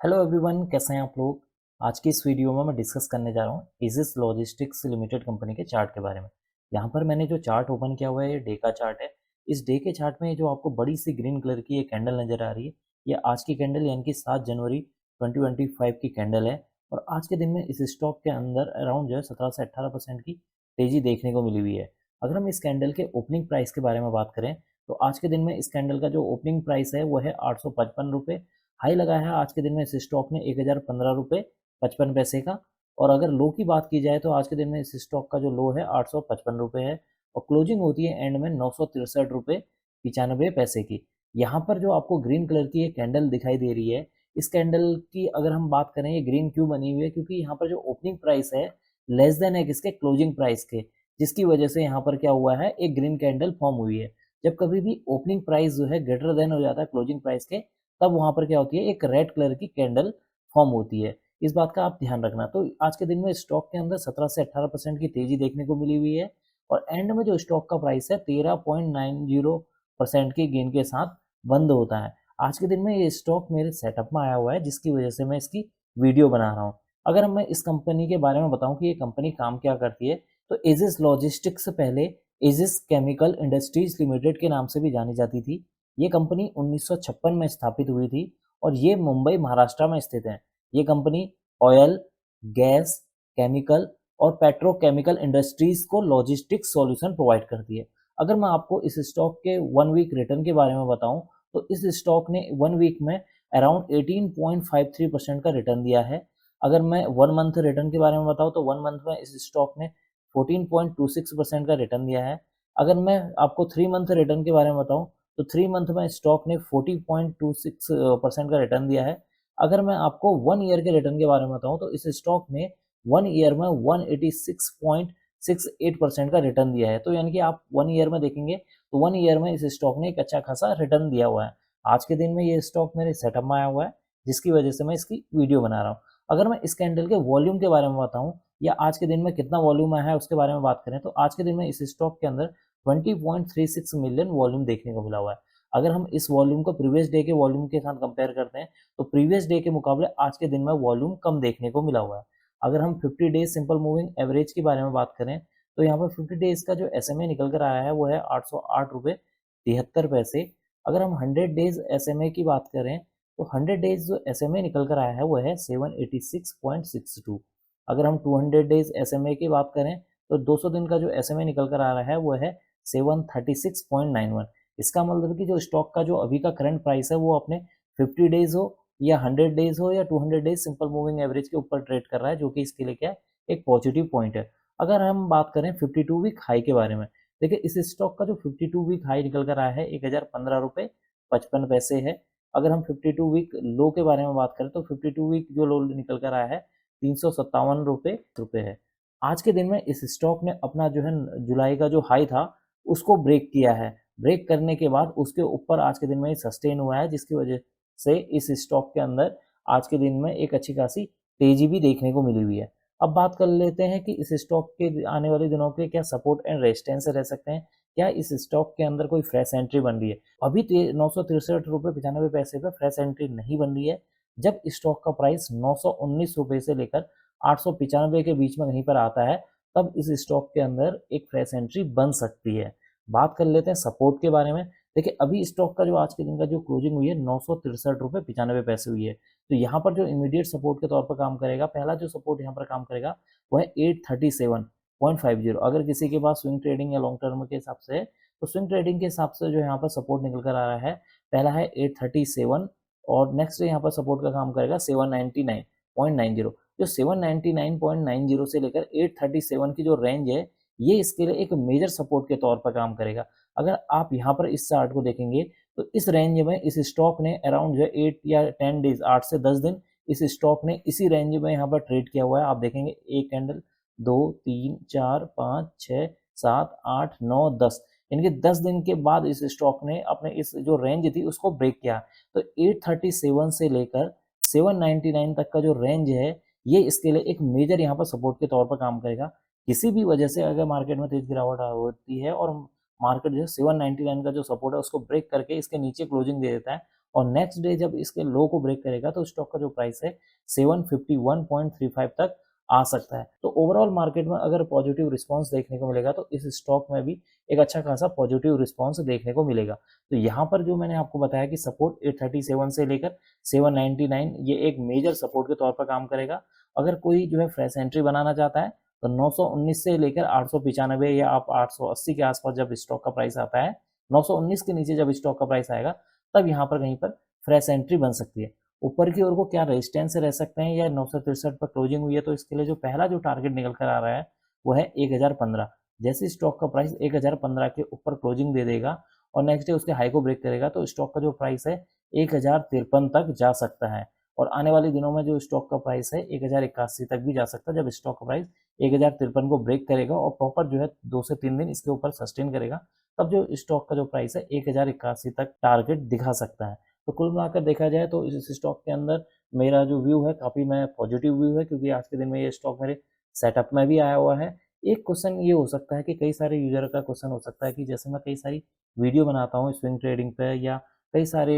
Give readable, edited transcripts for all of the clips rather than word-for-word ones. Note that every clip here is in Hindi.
हेलो एवरीवन, कैसे हैं आप लोग। आज की इस वीडियो में मैं डिस्कस करने जा रहा हूँ एजिस लॉजिस्टिक्स लिमिटेड कंपनी के चार्ट के बारे में। यहाँ पर मैंने जो चार्ट ओपन किया हुआ है ये डे का चार्ट है। इस डे के चार्ट में जो आपको बड़ी सी ग्रीन कलर की ये कैंडल नज़र आ रही है, ये आज की कैंडल यानी कि 7 जनवरी 2025 की कैंडल है। और आज के दिन में इस स्टॉक के अंदर अराउंड जो है 17 से 18% की तेज़ी देखने को मिली हुई है। अगर हम इस कैंडल के ओपनिंग प्राइस के बारे में बात करें तो आज के दिन में इस कैंडल का जो ओपनिंग प्राइस है वो है 855 रुपये। हाई लगा है आज के दिन में इस स्टॉक ने 1015 रुपये 55 पैसे का। और अगर लो की बात की जाए तो आज के दिन में इस स्टॉक का जो लो है 855 रुपये है। और क्लोजिंग होती है एंड में 963 रुपये 95 पैसे की। यहाँ पर जो आपको ग्रीन कलर की ये कैंडल दिखाई दे रही है, इस कैंडल की अगर हम बात करें ये ग्रीन क्यों बनी हुई है, क्योंकि यहाँ पर जो ओपनिंग प्राइस है लेस देन है किसके, क्लोजिंग प्राइस के, जिसकी वजह से यहाँ पर क्या हुआ है, एक ग्रीन कैंडल फॉर्म हुई है। जब कभी भी ओपनिंग प्राइस जो है ग्रेटर देन हो जाता है क्लोजिंग प्राइस के, तब वहां पर क्या होती है, एक रेड कलर की कैंडल फॉर्म होती है। इस बात का आप ध्यान रखना। तो आज के दिन में स्टॉक के अंदर 17 से 18% की तेजी देखने को मिली हुई है। और एंड में जो स्टॉक का प्राइस है 13.90% के गेन के साथ बंद होता है। आज के दिन में ये स्टॉक मेरे सेटअप में आया हुआ है, जिसकी वजह से मैं इसकी वीडियो बना रहा हूँ। अगर मैं इस कंपनी के बारे में बताऊं कि ये कंपनी काम क्या करती है, तो एजिस लॉजिस्टिक्स से पहले एजिस केमिकल इंडस्ट्रीज लिमिटेड के नाम से भी जानी जाती थी। ये कंपनी 1956 में स्थापित हुई थी और ये मुंबई महाराष्ट्र में स्थित है। ये कंपनी ऑयल, गैस, केमिकल और पेट्रोकेमिकल इंडस्ट्रीज को लॉजिस्टिक्स सॉल्यूशन प्रोवाइड करती है। अगर मैं आपको इस स्टॉक के 1 वीक रिटर्न के बारे में बताऊं तो इस स्टॉक ने 1 वीक में अराउंड 18.53% का रिटर्न दिया है। अगर मैं 1 मंथ रिटर्न के बारे में बताऊं तो 1 मंथ में इस स्टॉक ने 14.26% का रिटर्न दिया है। अगर मैं आपको 3 मंथ रिटर्न के बारे में बताऊं तो 3 मंथ में स्टॉक ने 40.26% का रिटर्न दिया है। अगर मैं आपको 1 ईयर के रिटर्न के बारे में बताऊं तो इस स्टॉक ने 1 ईयर में 186.68% का रिटर्न दिया है। तो यानी कि आप 1 ईयर में देखेंगे तो 1 ईयर में इस स्टॉक ने एक अच्छा खासा रिटर्न दिया हुआ है। आज के दिन में ये स्टॉक मेरे सेटअप में आया हुआ है, जिसकी वजह से मैं इसकी वीडियो बना रहा हूँ। अगर मैं इस कैंडल के वॉल्यूम के बारे में बताऊं या आज के दिन में कितना वॉल्यूम आया है उसके बारे में बात करें, तो आज के दिन में इस स्टॉक के अंदर 20.36 मिलियन वॉल्यूम देखने को मिला हुआ है। अगर हम इस वॉल्यूम को प्रीवियस डे के वॉल्यूम के साथ कंपेयर करते हैं तो प्रीवियस डे के मुकाबले आज के दिन में वॉल्यूम कम देखने को मिला हुआ है। अगर हम 50 डेज सिंपल मूविंग एवरेज के बारे में बात करें तो यहाँ पर 50 डेज का जो SMA निकल कर आया है वो है 808 रुपये 73 पैसे। अगर हम 100 डेज SMA की बात करें तो 100 डेज जो SMA निकल कर आया है वो है 786.62। अगर हम 200 डेज SMA की बात करें तो 200 दिन का जो SMA निकल कर आ रहा है वो है 736.91। इसका मतलब कि जो स्टॉक का जो अभी का करंट प्राइस है वो अपने 50 डेज हो या 100 डेज हो या 200 डेज सिंपल मूविंग एवरेज के ऊपर ट्रेड कर रहा है, जो कि इसके लिए क्या है, एक पॉजिटिव पॉइंट है। अगर हम बात करें 52 वीक हाई के बारे में, देखिए इस स्टॉक का जो 52 वीक हाई निकल कर आया है 1015 रुपये 55 पैसे है। अगर हम 52 वीक लो के बारे में बात करें तो 52 वीक जो लो निकल कर आया है 357 रुपये है। आज के दिन में इस स्टॉक ने अपना जो है जुलाई का जो हाई था उसको ब्रेक किया है। ब्रेक करने के बाद उसके ऊपर आज के दिन में सस्टेन हुआ है, जिसकी वजह से इस स्टॉक के अंदर आज के दिन में एक अच्छी खासी तेजी भी देखने को मिली हुई है। अब बात कर लेते हैं कि इस स्टॉक के आने वाले दिनों के क्या सपोर्ट एंड रेजिस्टेंस रह सकते हैं, क्या इस स्टॉक के अंदर कोई फ्रेश एंट्री बन रही है। अभी 963 रुपये 95 पैसे पे फ्रेश एंट्री नहीं बन रही है। जब स्टॉक का प्राइस 919 रुपये से लेकर 895 के बीच में कहीं पर आता है तब इस स्टॉक के अंदर एक फ्रेश एंट्री बन सकती है। बात कर लेते हैं सपोर्ट के बारे में। देखिए अभी स्टॉक का जो आज के दिन का जो क्लोजिंग हुई है 963 रुपये 95 पैसे हुई है। तो यहाँ पर जो इमीडिएट सपोर्ट के तौर पर काम करेगा, पहला जो सपोर्ट यहाँ पर काम करेगा वो है 837.50। अगर किसी के पास स्विंग ट्रेडिंग या लॉन्ग टर्म के हिसाब से है तो स्विंग ट्रेडिंग के हिसाब से जो यहाँ पर सपोर्ट निकल कर आ रहा है, पहला है 837 और नेक्स्ट यहाँ पर सपोर्ट का काम करेगा 799.90। जो 799.90 से लेकर 837 की जो रेंज है ये इसके लिए एक मेजर सपोर्ट के तौर पर काम करेगा। अगर आप यहाँ पर इस चार्ट को देखेंगे तो इस रेंज में इस स्टॉक ने अराउंड जो है 8 या 10 डेज 8 से 10 दिन इस स्टॉक ने इसी रेंज में यहाँ पर ट्रेड किया हुआ है। आप देखेंगे एक कैंडल, 2 3 4 5 6 7 8 9 10, यानी कि 10 दिन के बाद इस स्टॉक ने अपने इस जो रेंज थी उसको ब्रेक किया। तो 837 से लेकर 799 तक का जो रेंज है ये इसके लिए एक मेजर यहाँ पर सपोर्ट के तौर पर काम करेगा। किसी भी वजह से अगर मार्केट में तेज गिरावट होती है और मार्केट जो है 799 का जो सपोर्ट है उसको ब्रेक करके इसके नीचे क्लोजिंग दे देता है और नेक्स्ट डे जब इसके लो को ब्रेक करेगा तो स्टॉक का जो प्राइस है 751.35 तक आ सकता है। तो ओवरऑल मार्केट में अगर पॉजिटिव रिस्पांस देखने को मिलेगा तो इस स्टॉक में भी एक अच्छा खासा पॉजिटिव रिस्पांस देखने को मिलेगा। तो यहाँ पर जो मैंने आपको बताया कि सपोर्ट 837 से लेकर 799 ये एक मेजर सपोर्ट के तौर पर काम करेगा। अगर कोई जो है फ्रेश एंट्री बनाना चाहता है तो 919 से लेकर 895 या आप 880 के आसपास जब स्टॉक का प्राइस आता है, 919 के नीचे जब स्टॉक का प्राइस आएगा तब यहाँ पर कहीं पर फ्रेश एंट्री बन सकती है। ऊपर की ओर को क्या रेजिस्टेंस रह सकते हैं या 963 पर क्लोजिंग हुई है तो इसके लिए जो पहला जो टारगेट निकल कर आ रहा है वो है 1015। जैसे स्टॉक का प्राइस 1015 के ऊपर क्लोजिंग दे देगा और नेक्स्ट डे उसके हाई को ब्रेक करेगा तो स्टॉक का जो प्राइस है 1053 तक जा सकता है। और आने वाले दिनों में जो स्टॉक का प्राइस है 1081 तक भी जा सकता है। जब स्टॉक का प्राइस 1053 को ब्रेक करेगा और प्रॉपर जो है 2 से 3 दिन इसके ऊपर सस्टेन करेगा तब जो स्टॉक का जो प्राइस है 1081 तक टारगेट दिखा सकता है। तो कुल मिलाकर देखा जाए तो इस स्टॉक के अंदर मेरा जो व्यू है काफ़ी मैं पॉजिटिव व्यू है, क्योंकि आज के दिन में ये स्टॉक मेरे सेटअप में भी आया हुआ है। एक क्वेश्चन ये हो सकता है कि कई सारे यूजर का क्वेश्चन हो सकता है कि जैसे मैं कई सारी वीडियो बनाता हूँ स्विंग ट्रेडिंग पे या कई सारे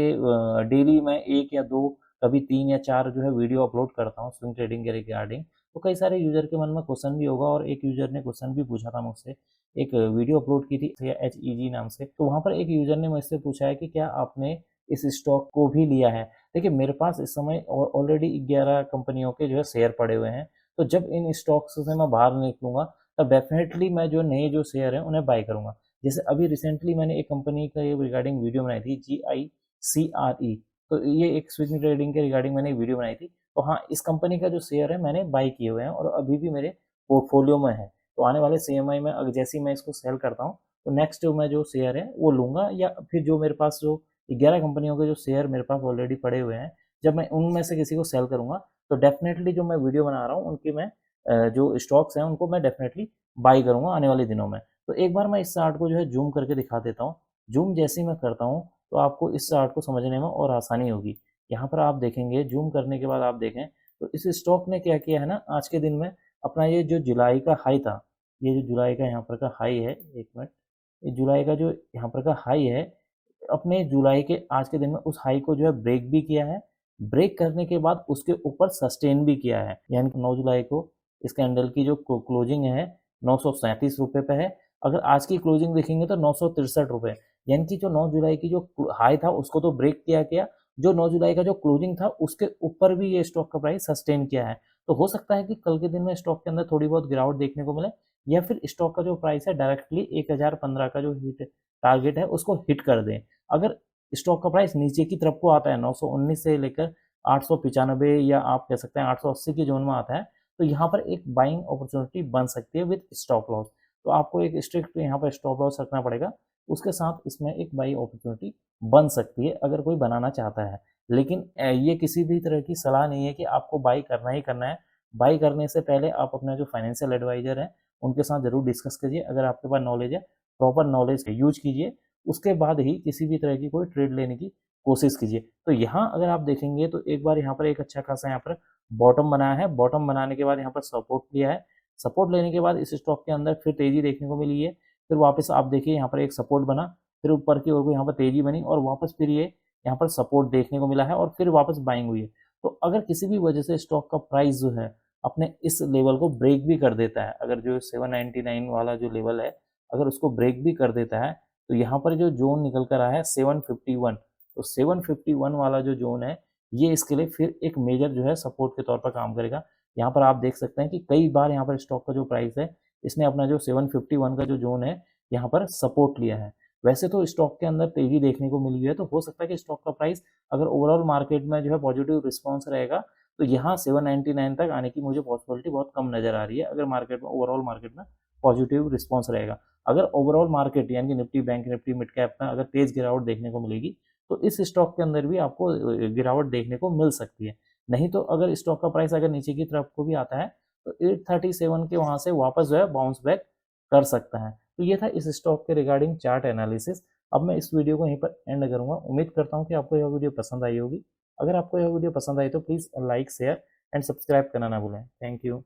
डेली में 1 या 2 कभी 3 या 4 जो है वीडियो अपलोड करता हूँ स्विंग ट्रेडिंग के रिगार्डिंग। तो कई सारे यूजर के मन में क्वेश्चन भी होगा और एक यूजर ने क्वेश्चन भी पूछा था मुझसे, एक वीडियो अपलोड की थी HEG नाम से। तो वहाँ पर एक यूजर ने मुझसे पूछा है कि क्या आपने इस स्टॉक को भी लिया है। देखिए मेरे पास इस समय ऑलरेडी 11 कंपनियों के जो है शेयर पड़े हुए हैं। तो जब इन स्टॉक्स से मैं बाहर निकलूंगा तब डेफिनेटली मैं जो नए जो शेयर हैं उन्हें बाय करूंगा। जैसे अभी रिसेंटली मैंने एक कंपनी का ये रिगार्डिंग वीडियो बनाई थी GICRE। तो ये एक स्विंग ट्रेडिंग के रिगार्डिंग मैंने वीडियो बनाई थी। तो हाँ, इस कंपनी का जो शेयर है मैंने बाय किए हुए हैं और अभी भी मेरे पोर्टफोलियो में है। तो आने वाले CMI में अगर जैसे ही मैं इसको सेल करता हूँ तो नेक्स्ट मैं जो शेयर है वो लूंगा, या फिर जो मेरे पास जो 11 कंपनियों के जो शेयर मेरे पास ऑलरेडी पड़े हुए हैं जब मैं उनमें से किसी को सेल करूंगा तो डेफिनेटली जो मैं वीडियो बना रहा हूँ उनकी मैं जो स्टॉक्स हैं उनको मैं डेफिनेटली बाई करूंगा आने वाले दिनों में। तो एक बार मैं इस चार्ट को जो है जूम करके दिखा देता हूँ। जूम जैसे ही मैं करता हूँ तो आपको इस चार्ट को समझने में और आसानी होगी। यहाँ पर आप देखेंगे, जूम करने के बाद आप देखें तो इस स्टॉक ने क्या किया है ना, आज के दिन में अपना ये जो जुलाई का हाई था, ये जो जुलाई का यहाँ पर का हाई है, एक मिनट, ये जुलाई का जो यहाँ पर का हाई है, अपने जुलाई के आज के दिन में उस हाई को जो है ब्रेक भी किया है। ब्रेक करने के बाद उसके ऊपर सस्टेन भी किया है, यानी 9 जुलाई को इस कैंडल की जो क्लोजिंग है 937 रुपये पे है। अगर आज की क्लोजिंग देखेंगे तो 963 रुपये, यानी कि जो 9 जुलाई की जो हाई था उसको तो ब्रेक किया, जो 9 जुलाई का जो क्लोजिंग था उसके ऊपर भी ये स्टॉक का प्राइस सस्टेन किया है। तो हो सकता है कि कल के दिन में स्टॉक के अंदर थोड़ी बहुत गिरावट देखने को मिले, या फिर स्टॉक का जो प्राइस है डायरेक्टली 1015 का जो हिट टारगेट है उसको हिट कर दें। अगर स्टॉक का प्राइस नीचे की तरफ को आता है 919 से लेकर 895 या आप कह सकते हैं 880 की जोन में आता है तो यहाँ पर एक बाइंग अपॉर्चुनिटी बन सकती है विद स्टॉप लॉस। तो आपको एक स्ट्रिक्ट यहाँ पर स्टॉप लॉस रखना पड़ेगा, उसके साथ इसमें एक बाइंग अपॉर्चुनिटी बन सकती है अगर कोई बनाना चाहता है। लेकिन ये किसी भी तरह की सलाह नहीं है कि आपको बाई करना ही करना है। बाई करने से पहले आप अपना जो फाइनेंशियल एडवाइजर है उनके साथ जरूर डिस्कस कीजिए। अगर आपके पास नॉलेज है, प्रॉपर नॉलेज यूज कीजिए, उसके बाद ही किसी भी तरह की कोई ट्रेड लेने की कोशिश कीजिए। तो यहाँ अगर आप देखेंगे तो एक बार यहाँ पर एक अच्छा खासा यहाँ पर बॉटम बनाया है। बॉटम बनाने के बाद यहाँ पर सपोर्ट लिया है। सपोर्ट लेने के बाद इस स्टॉक के अंदर फिर तेजी देखने को मिली है। फिर वापस आप देखिए यहाँ पर एक सपोर्ट बना, फिर ऊपर की ओर को यहाँ पर तेजी बनी और वापस फिर ये यहाँ पर सपोर्ट देखने को मिला है और फिर वापस बाइंग हुई है। तो अगर किसी भी वजह से स्टॉक का प्राइस जो है अपने इस लेवल को ब्रेक भी कर देता है, अगर जो 799 वाला जो लेवल है अगर उसको ब्रेक भी कर देता है तो यहाँ पर जो जोन निकल कर आया है 751, तो 751 वाला जो जोन है ये इसके लिए फिर एक मेजर जो है सपोर्ट के तौर पर काम करेगा। यहाँ पर आप देख सकते हैं कि कई बार यहाँ पर स्टॉक का जो प्राइस है इसने अपना जो 751 का जो जोन है यहाँ पर सपोर्ट लिया है। वैसे तो स्टॉक के अंदर तेजी देखने को मिली है, तो हो सकता है कि स्टॉक का प्राइस अगर ओवरऑल मार्केट में जो है पॉजिटिव रिस्पॉन्स रहेगा तो यहाँ 799 तक आने की मुझे पॉसिबिलिटी बहुत कम नजर आ रही है, अगर मार्केट में ओवरऑल मार्केट में पॉजिटिव रिस्पॉन्स रहेगा। अगर ओवरऑल मार्केट यानी कि Nifty, bank Nifty, mid cap में अगर तेज गिरावट देखने को मिलेगी तो इस स्टॉक के अंदर भी आपको गिरावट देखने को मिल सकती है। नहीं तो अगर स्टॉक का प्राइस अगर नीचे की तरफ को भी आता है तो 837 के वहां से वापस जो है बाउंस बैक कर सकता है। तो ये था इस स्टॉक के रिगार्डिंग चार्ट एनालिसिस। अब मैं इस वीडियो को यहीं पर एंड करूंगा। उम्मीद करता हूँ कि आपको यह वीडियो पसंद आई होगी। अगर आपको यह वीडियो पसंद आई तो please like, share and subscribe करना ना भूलें। Thank you.